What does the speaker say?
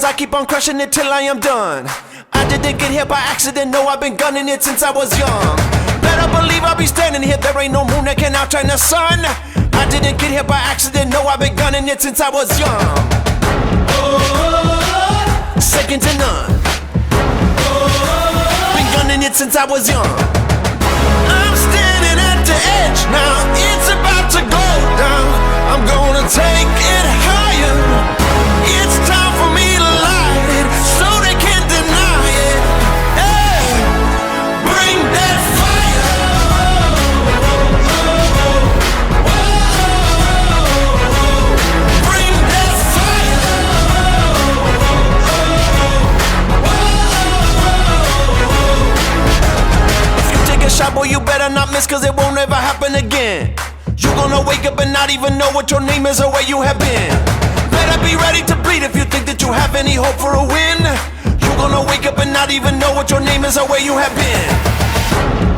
cause I keep on crushing it till I am done. I didn't get here by accident, no, I've been gunning it since I was young. Better believe I'll be standing here, there ain't no moon that can outshine the sun. I didn't get here by accident, no, I've been gunning it since I was young. Oh, second to none. Oh, been gunning it since I was young. I'm standing at the edge now, it's about to go down. I'm gonna take it higher. It's time for me to light it, so they can't deny it. Hey, bring that fire. Bring that fire. If you take a shot, boy, you better not miss, cause it won't ever happen again. You gonna wake up and not even know what your name is or where you have been. Better be ready to bleed if you think that you have any hope for a win. You gonna wake up and not even know what your name is or where you have been.